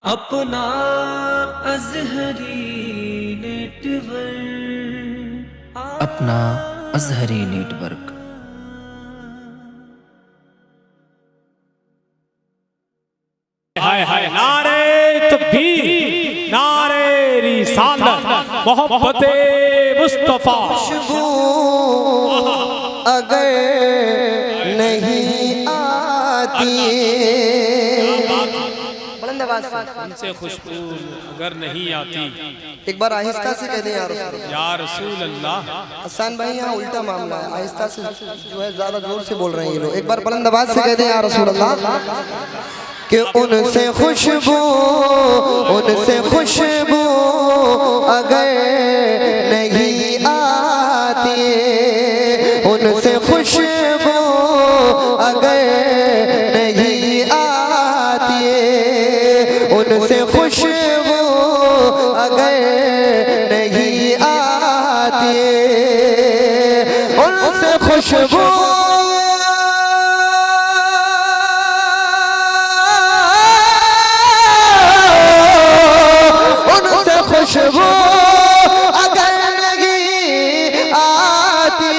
अपना अज़हरी नेटवर्क अपना अज़हरी नेटवर्क। हाय हाय नारे तकबीर, नारे रिसालत, मोहब्बते मुस्तफा। खुशबू अगर नहीं आती, बुलंद आवाज से उनसे खुशबू अगर नहीं आती। एक बार आहिस्ता से कह दें यार या रसूल अल्लाह। हसन भाई, यहाँ उल्टा मामला है, आहिस्ता से जो है ज्यादा जोर से बोल रहे हैं ये लोग। एक बार बुलंद आवाज से कह दें या रसूल अल्लाह कि उनसे खुशबू अगर नहीं आती, उनसे खुशबू अगर नहीं आती, उनसे खुशबू अगर नहीं आती, उनसे खुशबू खुशबू अगर नहीं आती,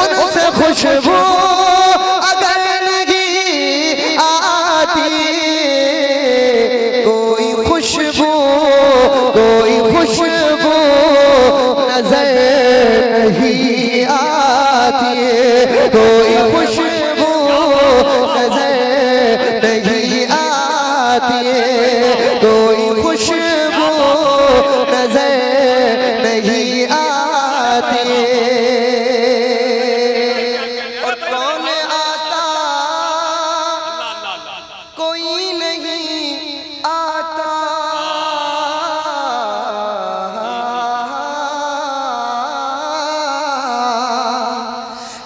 उनसे खुशबू अगर नहीं आती, कोई खुशबू नजर नहीं आती, कोई खुशबू नजर नहीं आती, कोई खुशबू नजर नहीं आती। और कौन आता, कोई नहीं आता,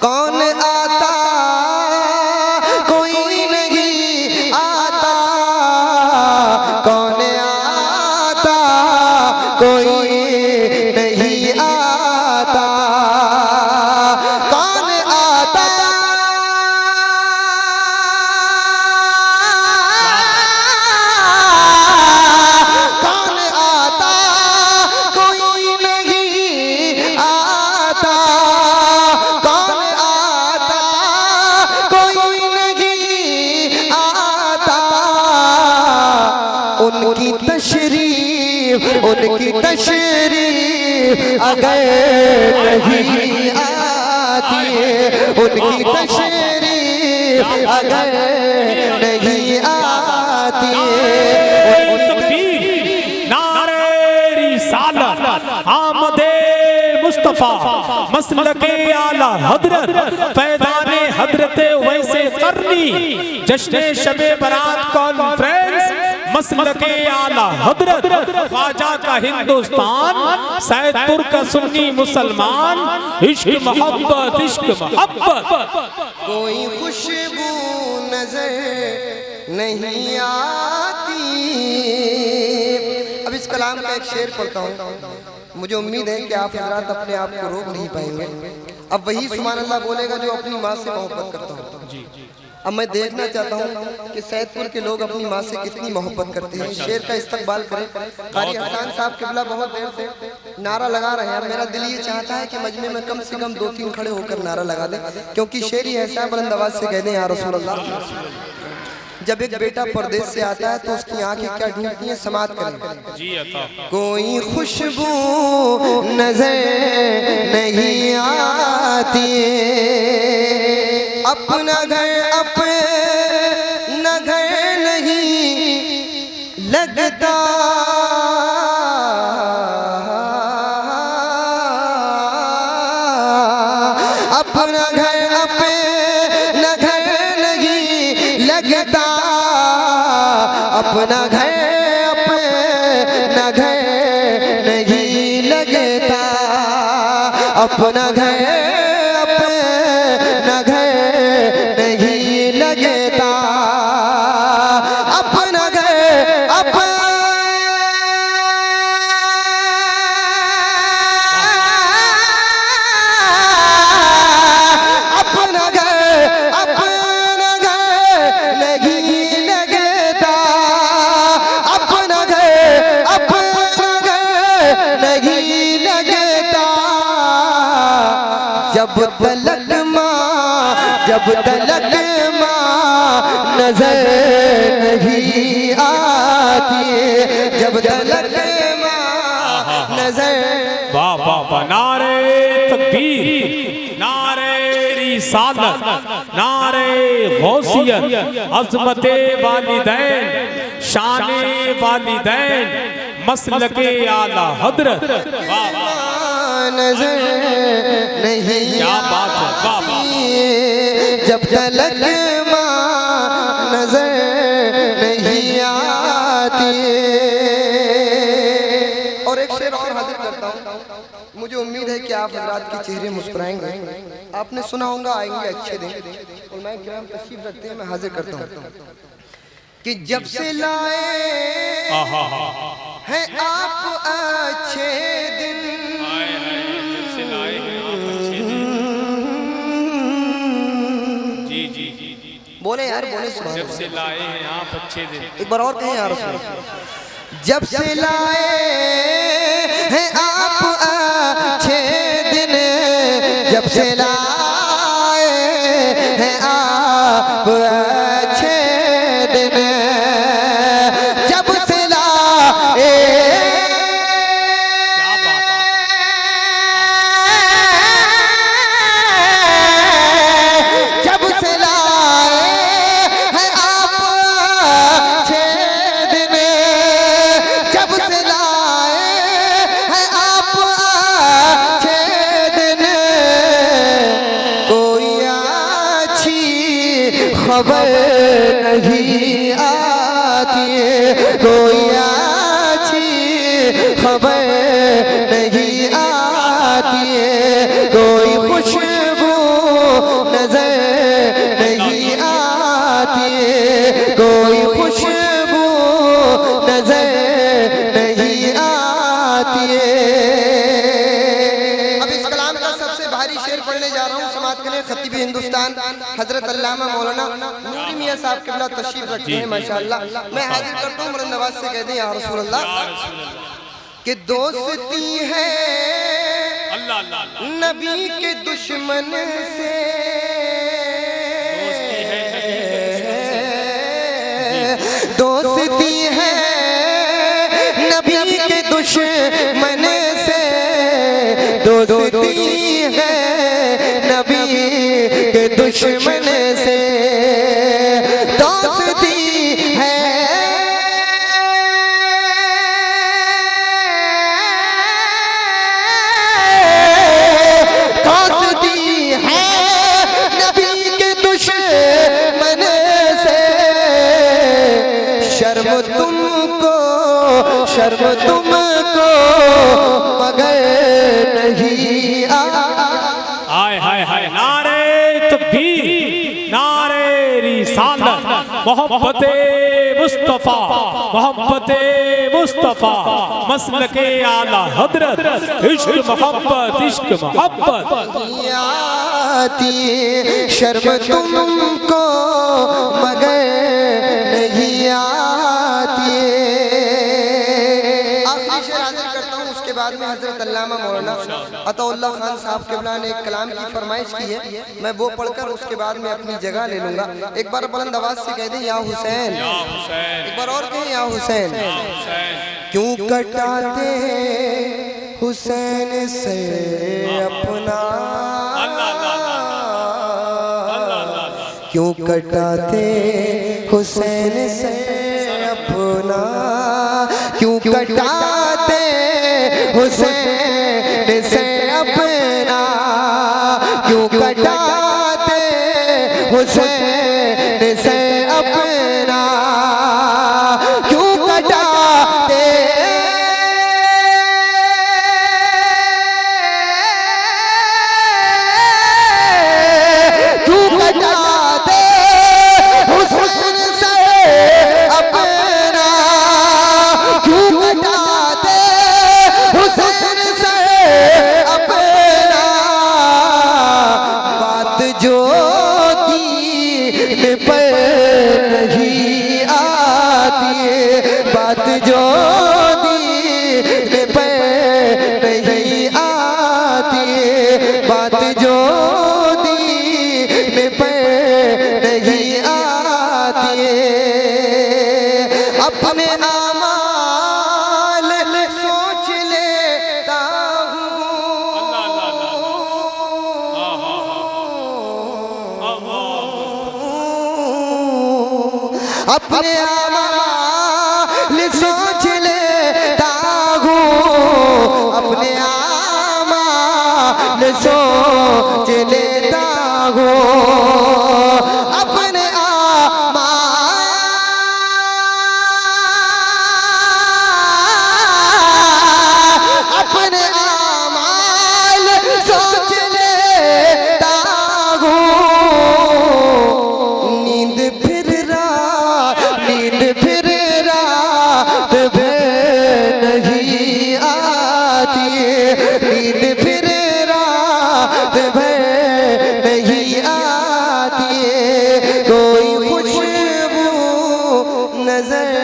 कौन आता, कोई नहीं आता, कौन आता, कोई नहीं आता, कौन आता, कौन आता, कोई नहीं आता, कौन आता, कोई नहीं आता, उनकी तशरीफ अगर नहीं आती, उनकी तशरीफ अगर नहीं आती, तकबीर, नारे रिसालत, आमदे मुस्तफा, मसलके आला हजरत, फैज़ाने हजरत वैसे करनी, जश्ने शबे बरात कॉन्फ्रेंस, मसलके आला हजरत, ख्वाजा का हिंदुस्तान, सैदपुर का सुन्नी मुसलमान, इश्क मोहब्बत, इश्क मोहब्बत। कोई खुशबू नजर नहीं आती। अब इस कलाम का एक शेर पढ़ता हूँ, मुझे उम्मीद है कि आप हजरात अपने आप को रोक नहीं पाएंगे। अब वही सुभान अल्लाह बोलेगा जो अपनी माँ से मोहब्बत करता हूँ। अब मैं देखना चाहता हूँ कि सैदपुर के लोग अपनी माँ से कितनी मोहब्बत करते हैं। शेर का इस्तकबाल करें। कारी हसन साहब किबला बहुत देर से नारा लगा रहे हैं। मेरा दिल ये चाहता है कि मजमे में कम से कम 2-3 खड़े होकर नारा लगा दें, क्योंकि शेर ही ऐसा बुलंद आवाज से कह दें या रसूल अल्लाह। जब एक बेटा परदेश से आता है तो उसकी आंखें क्या ढूंढती हैं, समात करें। कोई खुशबू नजर नहीं आती, अपना घर नहीं लगता, अपना घर नहीं लगता, अपना घर नहीं लगता, अपना घर नहीं लगता, अपना घर नहीं लगता, जब तलक माँ नजर नहीं आती, जब तलक माँ नजर। वाह वाह वाह, नारे तकबीर, नारे रिसालत, नारे गौसियत, अज़मते वालिदैन, शाने वालिदैन, मसलके आला हजरत। वाह वाह, नजर नहीं क्या बात है, वाह वाह। जब तलक माँ नजर नहीं आती। और एक शेर और हाजिर करता हूँ। मुझे उम्मीद है कि आप हजरात के चेहरे मुस्कुराएंगे। आपने सुना होगा आएंगे अच्छे दिन, और मैं किराम तशरीफ रखते हैं, मैं हाजिर करता हूँ कि जब से लाए हैं आप अच्छे दिन, जब से लाए हैं आप अच्छे दिन। जी जी जी जी, बोले यार, बोले सुना। जब से लाए हैं आप अच्छे दिन। एक बार और कहें यार। जब से लाए हैं आप अच्छे दिन, जब से लाए हैं आप अच्छे दिन, जब से लाए, क्या बात है, जब से लाए हैं आप अच्छे दिन, जब से लाए हैं आप अच्छे दिन, कोई अच्छी खबर नहीं आती, कोई अच्छी खबर नहीं आती, कोई खुशबू नजर नहीं आती, कोई खुशबू नजर नहीं आती। अब इस कलाम का सबसे भारी शेर पढ़ने जा रहा हूँ। समाअत करें खतीब हिंदुस्तान हजरत अल्लामा मौलाना नूरी मियां साहब किबला तशरीफ रखते हैं माशाअल्लाह। मैं हाजिर करता हूँ, बुलंद नवाज से कह दें या रसूल अल्लाह कि दोस्ती है अल्लाह अल्लाह, नबी के दुश्मन से, दोस्ती है नबी के दुश्मन से, दोस्ती है नबी के दुश्मन से, दोस्ती है शर्म तुमको मगर नहीं हाय हाय हाय, नारे तकबीर, नारे रिसालत, मोहब्बते मुस्तफा, मोहब्बते मुस्तफा, मसलके आला हजरत, इश्क मोहब्बत, इश्क मोहब्बत। आती, शर्म तुमको मगर नहीं आती। आखिरी शेर हाजिर करता हूँ, उसके बाद में हजरत अल्लामा मौलाना अताउल्लाह खान साहब किबला ने एक कलाम की फरमाइश की है, मैं वो पढ़कर उसके बाद में अपनी जगह ले लूंगा। एक बार बुलंद आवाज से कह दें या हुसैन, एक बार और कहें या हुसैन। क्यों कटाते हुसैन से अपना, क्यों कटाते हुसैन से अपना, क्यों कटाते हुसैन से अपना, क्यों कटाते हुसैन से अपना, क्यों कटाते अपने आमाल सोच लेता हूँ। अपने आमाल सोच लेता हूँ, अपने आमाल सोच लेता हूँ, अपने अपने आमाल सोच लेता हूँ। नींद फिर रात भर नहीं आती, नींद फिर रात भर नहीं आती, कोई खुशबू नजर